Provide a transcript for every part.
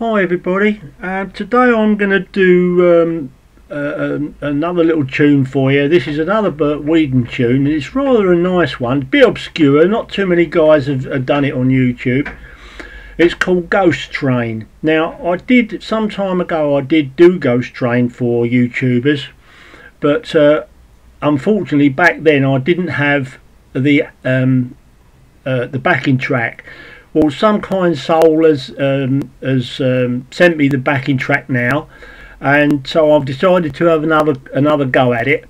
Hi everybody, today I'm going to do another little tune for you. This is another Bert Weedon tune. It's rather a nice one, a bit obscure, not too many guys have done it on YouTube. It's called Ghost Train. Now some time ago I did do Ghost Train for YouTubers, but unfortunately back then I didn't have the backing track. Well, Some Kind Soul has sent me the backing track now, and so I've decided to have another go at it.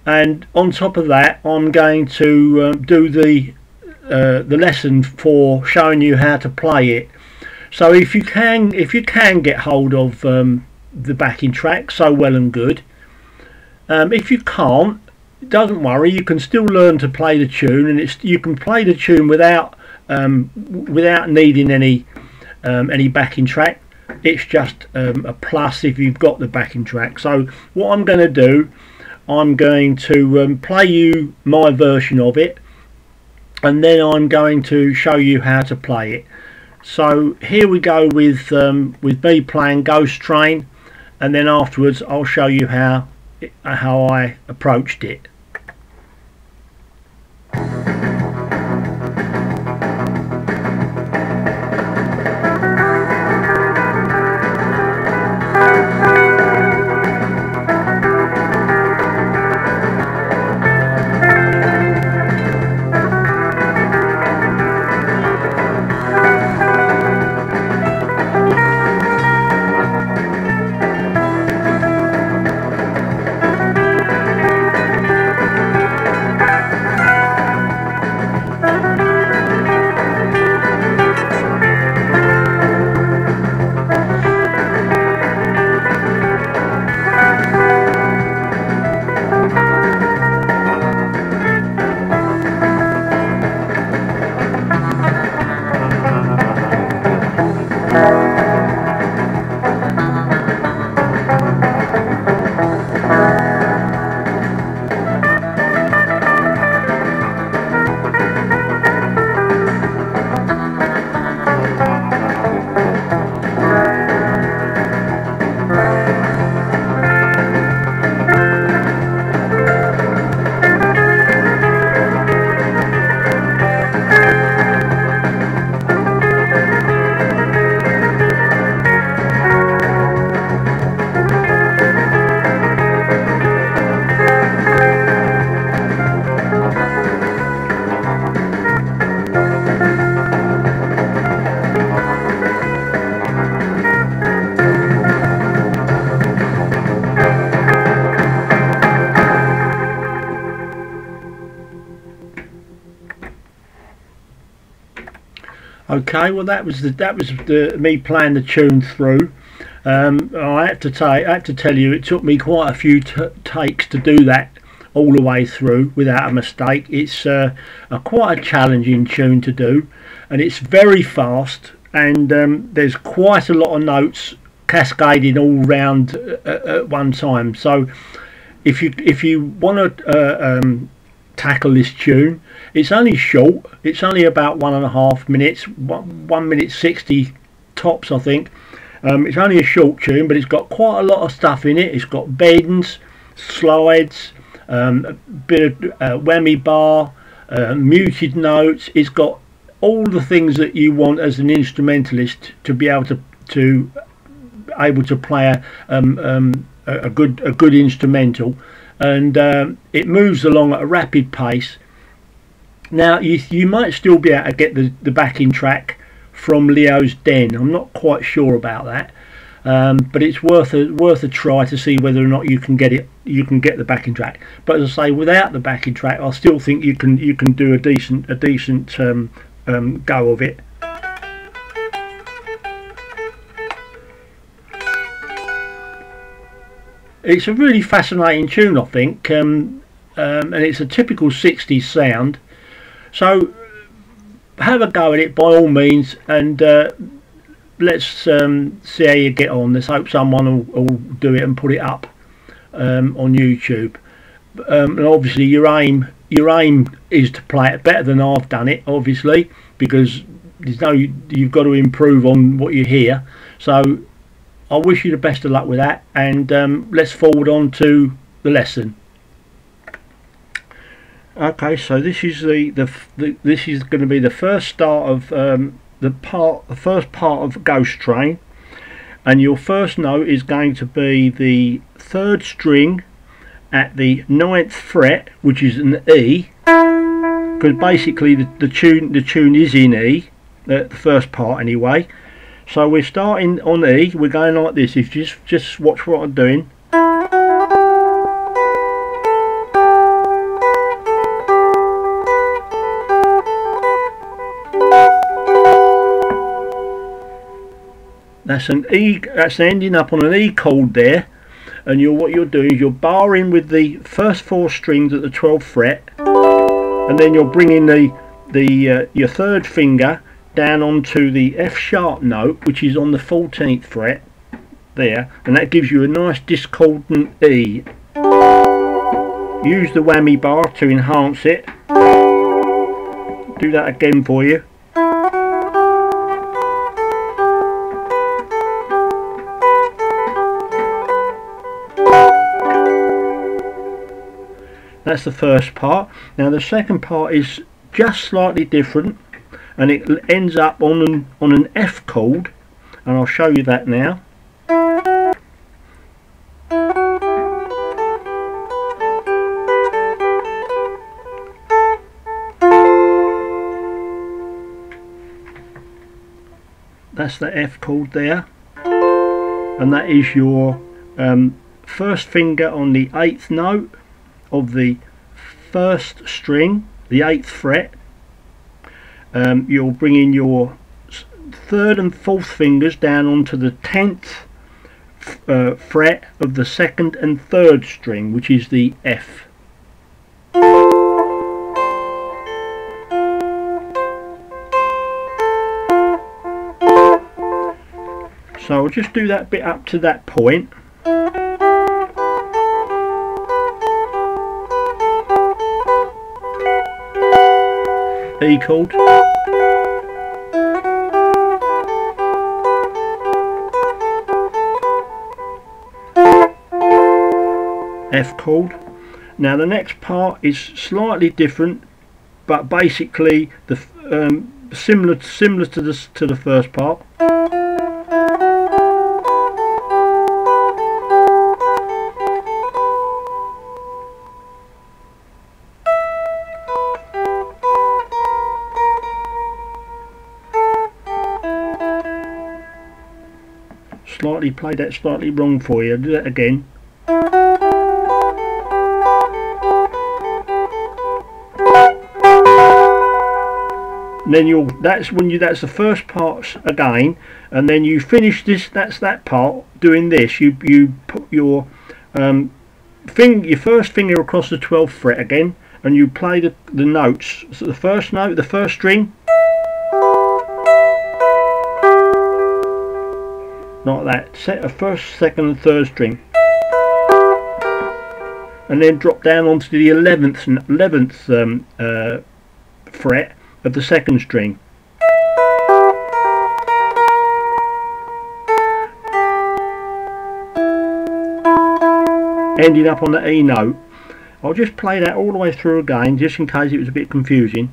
And on top of that, I'm going to do the lesson for showing you how to play it. So if you can get hold of the backing track, so well and good. If you can't, don't worry, you can still learn to play the tune, and you can play the tune without needing any backing track. It's just a plus if you've got the backing track. So what I'm going to do, I'm going to play you my version of it, and then I'm going to show you how to play it. So here we go with me playing Ghost Train, and then afterwards I'll show you how I approached it. Okay, well that was me playing the tune through. I had to tell you, it took me quite a few takes to do that all the way through without a mistake. It's quite a challenging tune to do, and it's very fast, and there's quite a lot of notes cascading all round at one time. So if you want to tackle this tune, it's only short. It's only about 1.5 minutes, 1 minute 60 tops, I think. It's only a short tune, but it's got quite a lot of stuff in it. It's got bends, slides, a bit of whammy bar, muted notes. It's got all the things that you want as an instrumentalist to be able to play a good instrumental. And it moves along at a rapid pace. Now you might still be able to get the backing track from Leo's Den. I'm not quite sure about that, but it's worth a try to see whether or not you can get the backing track. But as I say, without the backing track, I still think you can do a decent go of it. It's a really fascinating tune, I think, and it's a typical 60s sound. So have a go at it by all means, and let's see how you get on. Let's hope someone will do it and put it up on YouTube. And obviously your aim is to play it better than I've done it, obviously, because you've got to improve on what you hear. So I wish you the best of luck with that, and let's forward on to the lesson. Okay, so this is this is going to be the first start of the first part of Ghost Train, and your first note is going to be the 3rd string at the 9th fret, which is an E, because basically the tune is in E, the first part anyway. So we're starting on E. We're going like this. If you just watch what I'm doing. That's an E. That's ending up on an E chord there, and what you're doing is you're barring with the first 4 strings at the 12th fret, and then you're bringing your 3rd finger down onto the F sharp note, which is on the 14th fret there, and that gives you a nice discordant E. Use the whammy bar to enhance it. Do that again for you. That's the first part. Now the second part is just slightly different, and it ends up on an F chord, and I'll show you that now. That's the F chord there, and that is your first finger on the 8th note of the 1st string, the 8th fret. You're bringing your 3rd and 4th fingers down onto the 10th fret of the 2nd and 3rd string, which is the F. So I'll just do that bit up to that point. E chord, F chord. Now the next part is slightly different, but basically the similar to the first part. Played that slightly wrong for you. I'll do that again. And then that's the first part again, and then you finish this. That's that part. Doing this, you put your your first finger across the 12th fret again, and you play the notes. So the first note, the first string, like that. Set a 1st, 2nd and 3rd string, and then drop down onto the 11th fret of the 2nd string. Ending up on the E note. I'll just play that all the way through again, just in case it was a bit confusing.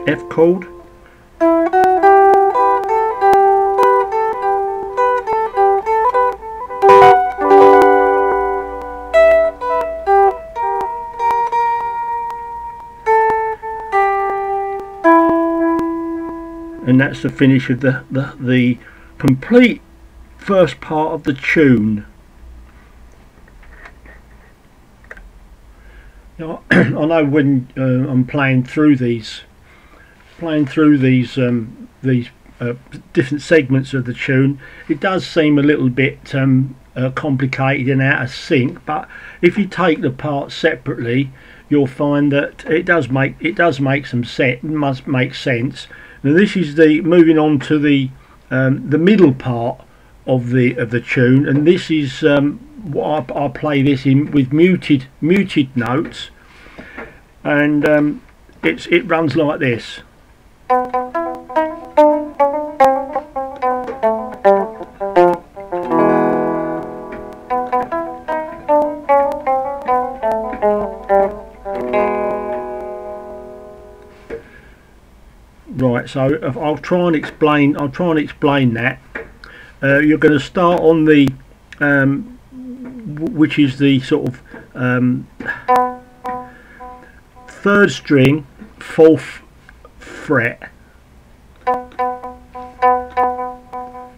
F chord, and that's the finish of the complete first part of the tune. Now, I know when I'm playing through these different segments of the tune, it does seem a little bit complicated and out of sync, but if you take the parts separately, you'll find that it does make some must make sense. Now this is the moving on to the middle part of the tune, and this is what I play this in with muted notes, and it runs like this. Right, so I'll try and explain that. You're going to start on the which is the sort of third string, 4th fret,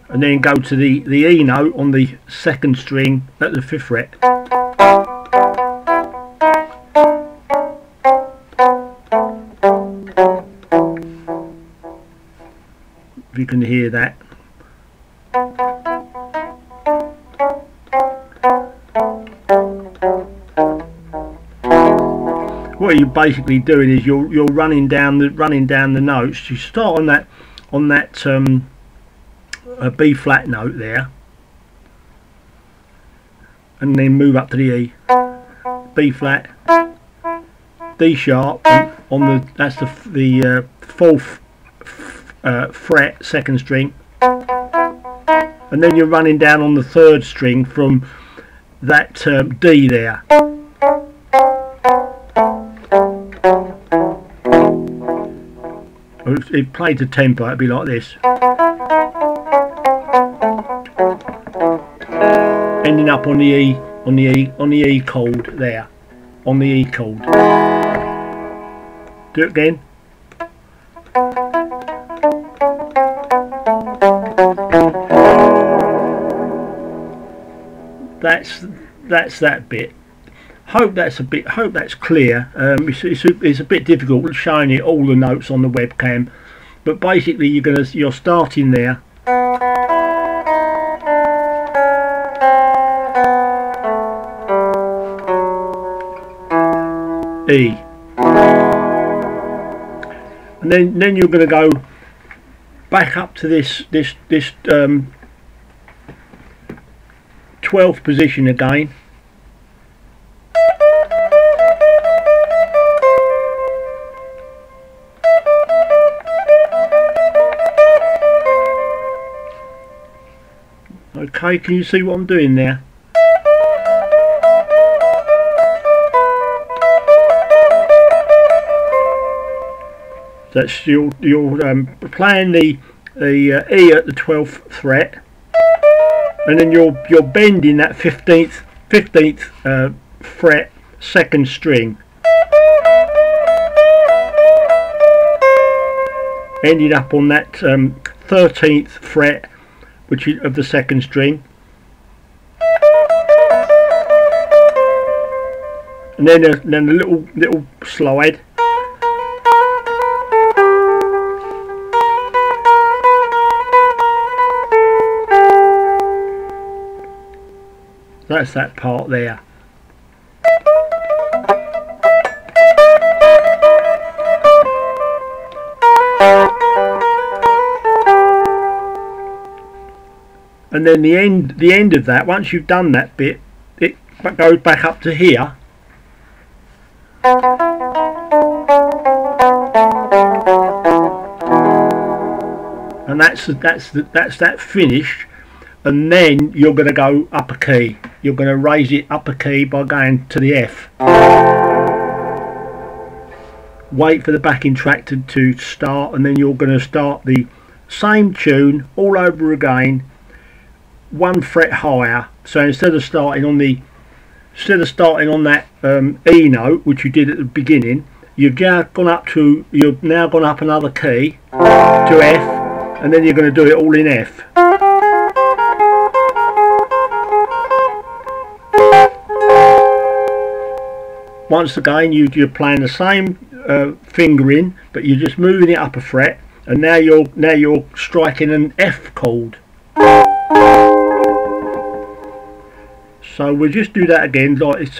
and then go to the E note on the 2nd string at the 5th fret. If you can hear that. What you're basically doing is you're running down the notes. You start on that B flat note there, and then move up to the E, B flat, D sharp on the that's the 4th fret, 2nd string, and then you're running down on the 3rd string from that D there. If it played to tempo, it'd be like this, ending up on the E chord there, on the E chord. Do it again. That's that bit. Hope that's clear. It's a bit difficult showing you all the notes on the webcam, but basically you're starting there. E, and then you're going to go back up to this 12th position again. Okay, can you see what I'm doing there? That's you're playing the E at the 12th fret, and then you're bending that 15th fret 2nd string, ending up on that 13th fret, which is of the 2nd string, and then a little slide. That's that part there. And then the end of that, once you've done that bit, it goes back up to here. And that's that finished. And then you're going to go up a key. You're going to raise it up a key by going to the F. Wait for the backing track to start, and then you're going to start the same tune all over again, 1 fret higher. So instead of starting on that E note, which you did at the beginning, you've now gone up another key to F, and then you're going to do it all in F. Once again, you're playing the same fingering, but you're just moving it up a fret, and now you're striking an F chord. So we'll just do that again, like it's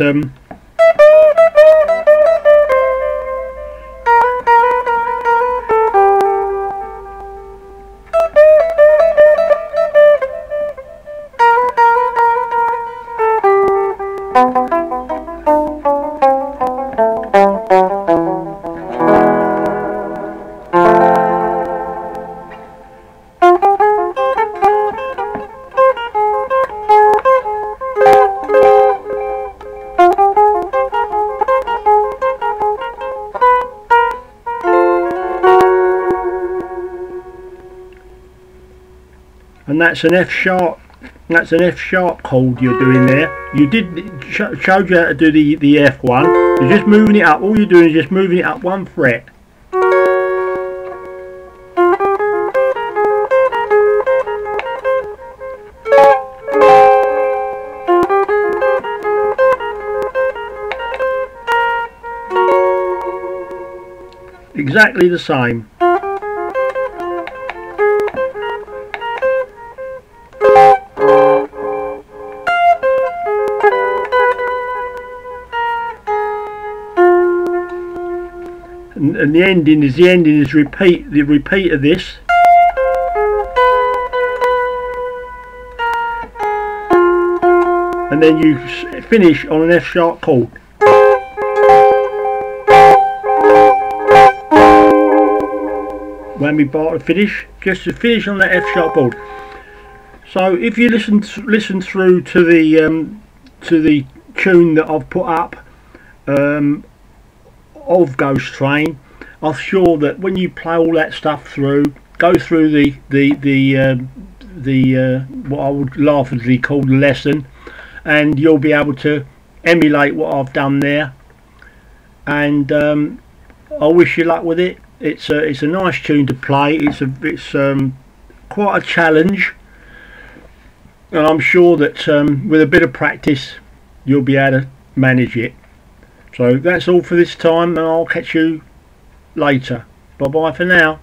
and that's an F sharp. That's an F sharp chord you're doing there. You showed you how to do the F one. You're just moving it up. All you're doing is just moving it up one fret. Exactly the same. And the ending is repeat of this. And then you finish on an F sharp chord. Whammy bar to finish, just to finish on that F sharp chord. So if you listen through to the tune that I've put up of Ghost Train, I'm sure that when you play all that stuff through, go through the what I would laughingly call the lesson, and you'll be able to emulate what I've done there. And I wish you luck with it. It's a nice tune to play. It's quite a challenge, and I'm sure that with a bit of practice you'll be able to manage it. So that's all for this time, and I'll catch you later. Bye bye for now.